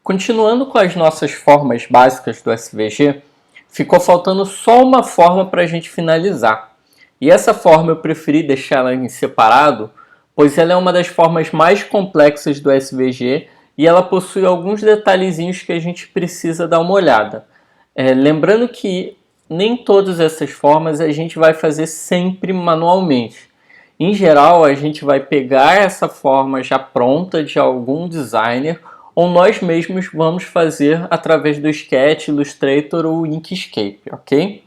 Continuando com as nossas formas básicas do SVG, ficou faltando só uma forma para a gente finalizar. E essa forma eu preferi deixar ela em separado, pois ela é uma das formas mais complexas do SVG e ela possui alguns detalhezinhos que a gente precisa dar uma olhada. Lembrando que nem todas essas formas a gente vai fazer sempre manualmente. Em geral, a gente vai pegar essa forma já pronta de algum designer ou nós mesmos vamos fazer através do Sketch, Illustrator ou Inkscape, ok?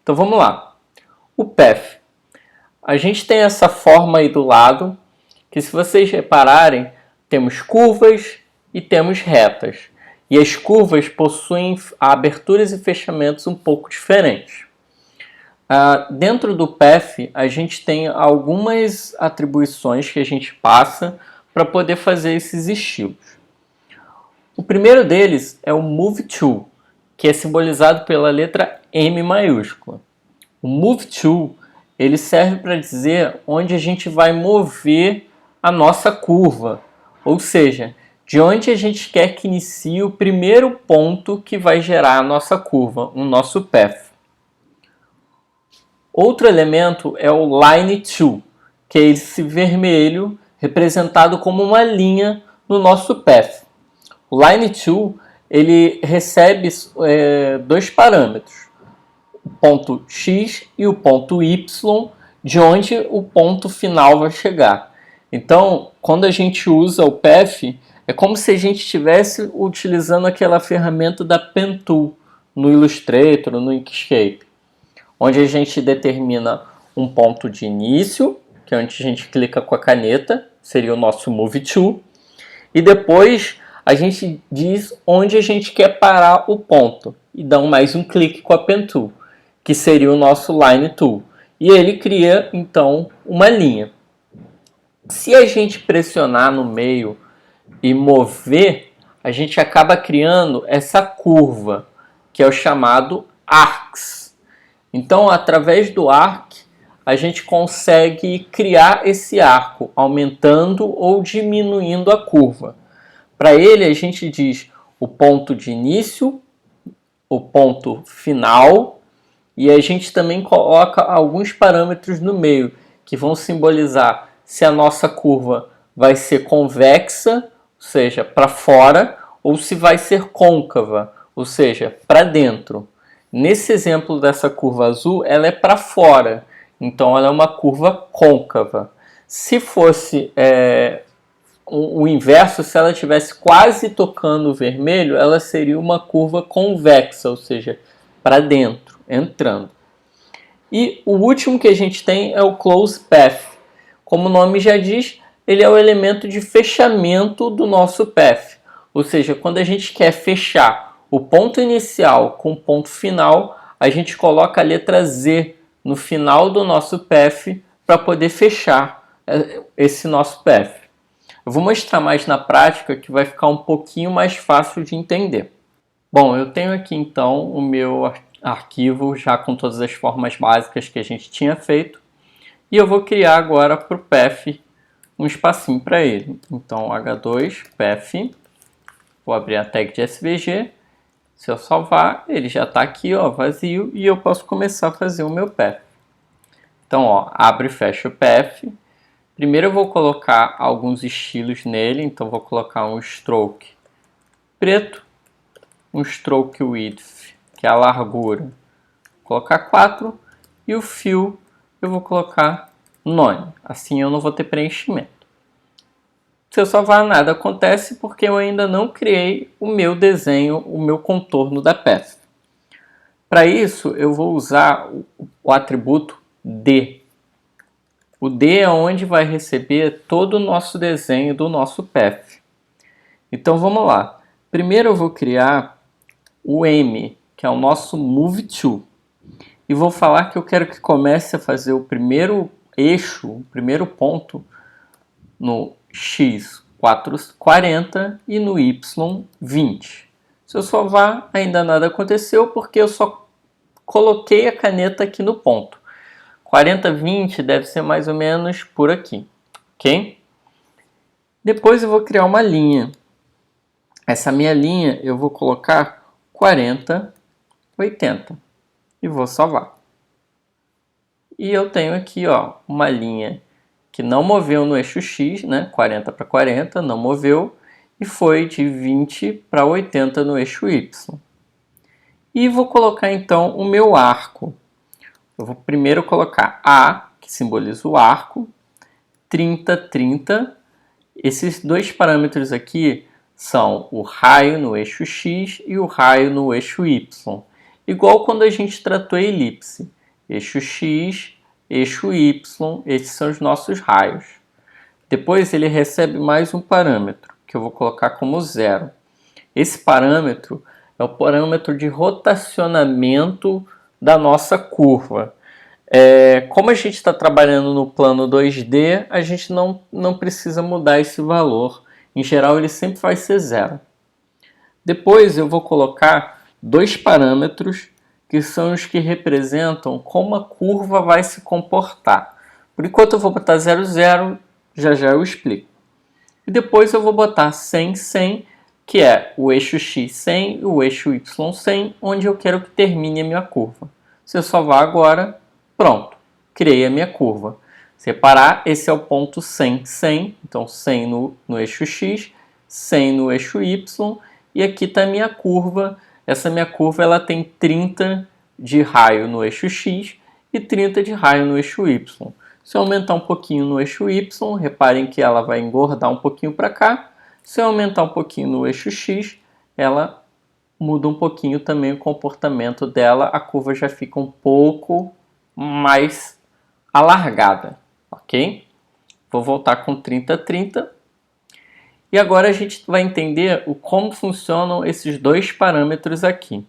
Então vamos lá. O path. A gente tem essa forma aí do lado, que se vocês repararem, temos curvas e temos retas. E as curvas possuem aberturas e fechamentos um pouco diferentes. Dentro do path, a gente tem algumas atribuições que a gente passa para poder fazer esses estilos. O primeiro deles é o Move To, que é simbolizado pela letra M maiúscula. O Move To ele serve para dizer onde a gente vai mover a nossa curva, ou seja, de onde a gente quer que inicie o primeiro ponto que vai gerar a nossa curva, o nosso path. Outro elemento é o Line To, que é esse vermelho representado como uma linha no nosso path. O Line To ele recebe dois parâmetros, o ponto X e o ponto Y, de onde o ponto final vai chegar. Então, quando a gente usa o path, é como se a gente estivesse utilizando aquela ferramenta da Pen Tool no Illustrator, no Inkscape, onde a gente determina um ponto de início, que é onde a gente clica com a caneta, seria o nosso Move To, e depois a gente diz onde a gente quer parar o ponto, e dá mais um clique com a Pen Tool, que seria o nosso Line Tool. E ele cria, então, uma linha. Se a gente pressionar no meio e mover, a gente acaba criando essa curva, que é o chamado arcs. Então, através do arc, a gente consegue criar esse arco, aumentando ou diminuindo a curva. Para ele, a gente diz o ponto de início, o ponto final, e a gente também coloca alguns parâmetros no meio, que vão simbolizar se a nossa curva vai ser convexa, ou seja, para fora, ou se vai ser côncava, ou seja, para dentro. Nesse exemplo dessa curva azul, ela é para fora, então ela é uma curva côncava. Se fosse o inverso, se ela estivesse quase tocando o vermelho, ela seria uma curva convexa, ou seja, para dentro, entrando. E o último que a gente tem é o Close Path. Como o nome já diz, ele é o elemento de fechamento do nosso path. Ou seja, quando a gente quer fechar o ponto inicial com o ponto final, a gente coloca a letra Z no final do nosso path para poder fechar esse nosso path. Eu vou mostrar mais na prática que vai ficar um pouquinho mais fácil de entender. Bom, eu tenho aqui então o meu arquivo já com todas as formas básicas que a gente tinha feito. E eu vou criar agora para o path um espacinho para ele. Então H2 path, vou abrir a tag de SVG. Se eu salvar, ele já está aqui, ó, vazio, e eu posso começar a fazer o meu path. Então, ó, abre e fecha o path. Primeiro eu vou colocar alguns estilos nele, então vou colocar um stroke preto, um stroke width, que é a largura, vou colocar 4, e o fill eu vou colocar none, assim eu não vou ter preenchimento. Se eu salvar, nada acontece porque eu ainda não criei o meu desenho, o meu contorno da peça. Para isso eu vou usar o atributo D. O D é onde vai receber todo o nosso desenho do nosso path. Então vamos lá. Primeiro eu vou criar o M, que é o nosso Move To. E vou falar que eu quero que comece a fazer o primeiro eixo, o primeiro ponto no X 440 e no Y 20. Se eu salvar, ainda nada aconteceu porque eu só coloquei a caneta aqui no ponto. 40, 20 deve ser mais ou menos por aqui, ok? Depois eu vou criar uma linha. essa minha linha eu vou colocar 40, 80 e vou salvar. E eu tenho aqui, ó, uma linha que não moveu no eixo X, né? 40 para 40, não moveu, e foi de 20 para 80 no eixo Y. E vou colocar então o meu arco. Eu vou primeiro colocar A, que simboliza o arco, 30, 30. Esses dois parâmetros aqui são o raio no eixo X e o raio no eixo Y. Igual quando a gente tratou a elipse. Eixo X, eixo Y, esses são os nossos raios. Depois ele recebe mais um parâmetro, que eu vou colocar como 0. Esse parâmetro é o parâmetro de rotacionamento da nossa curva. Como a gente está trabalhando no plano 2D, a gente não precisa mudar esse valor. Em geral, ele sempre vai ser 0. Depois eu vou colocar dois parâmetros que são os que representam como a curva vai se comportar. Por enquanto eu vou botar 0, 0, já eu explico. E depois eu vou botar 100, 100, que é o eixo X 100 e o eixo Y 100, onde eu quero que termine a minha curva. Se eu salvar agora, pronto, criei a minha curva. Se reparar, esse é o ponto 100, 100, então 100 no eixo X, 100 no eixo Y, e aqui está a minha curva. Essa minha curva ela tem 30 de raio no eixo X e 30 de raio no eixo Y. Se eu aumentar um pouquinho no eixo Y, reparem que ela vai engordar um pouquinho para cá. Se eu aumentar um pouquinho no eixo X, ela muda um pouquinho também o comportamento dela. A curva já fica um pouco mais alargada, ok? Vou voltar com 30, 30. E agora a gente vai entender como funcionam esses dois parâmetros aqui.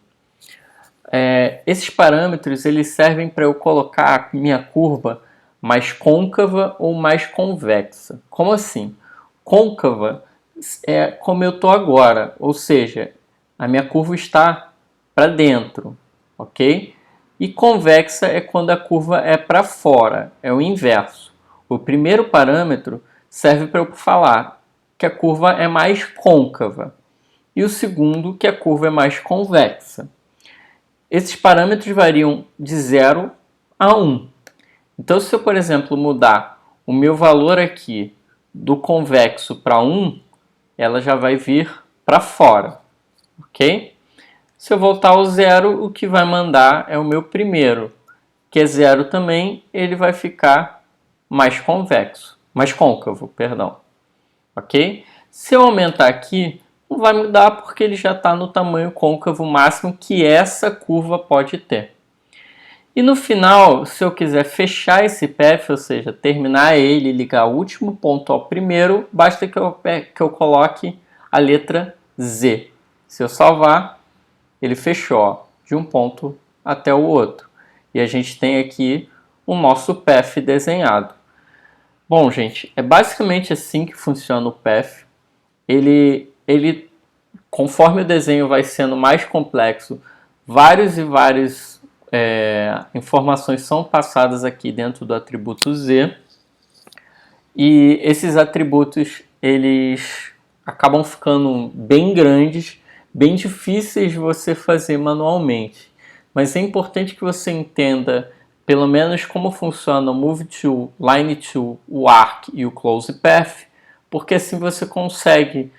Esses parâmetros eles servem para eu colocar a minha curva mais côncava ou mais convexa. Como assim? Côncava é como eu estou agora, ou seja, a minha curva está para dentro, ok? E convexa é quando a curva é para fora, é o inverso. O primeiro parâmetro serve para eu falar que a curva é mais côncava e o segundo que a curva é mais convexa. Esses parâmetros variam de 0 a 1. Então, se eu, por exemplo, mudar o meu valor aqui do convexo para 1, ela já vai vir para fora, ok? Se eu voltar ao 0, o que vai mandar é o meu primeiro, que é 0 também, ele vai ficar mais convexo, mais côncavo, perdão, ok? Se eu aumentar aqui, não vai mudar porque ele já está no tamanho côncavo máximo que essa curva pode ter. E no final, se eu quiser fechar esse path, ou seja, terminar ele e ligar o último ponto ao primeiro, basta que eu coloque a letra Z. Se eu salvar, ele fechou ó, de um ponto até o outro. E a gente tem aqui o nosso path desenhado. Bom, gente, é basicamente assim que funciona o path. Conforme o desenho vai sendo mais complexo, várias informações são passadas aqui dentro do atributo Z. E esses atributos, eles acabam ficando bem grandes, bem difíceis de você fazer manualmente. Mas é importante que você entenda pelo menos como funciona o Move Tool, Line Tool, o Arc e o Close Path, porque assim você consegue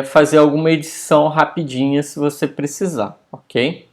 fazer alguma edição rapidinha se você precisar, ok?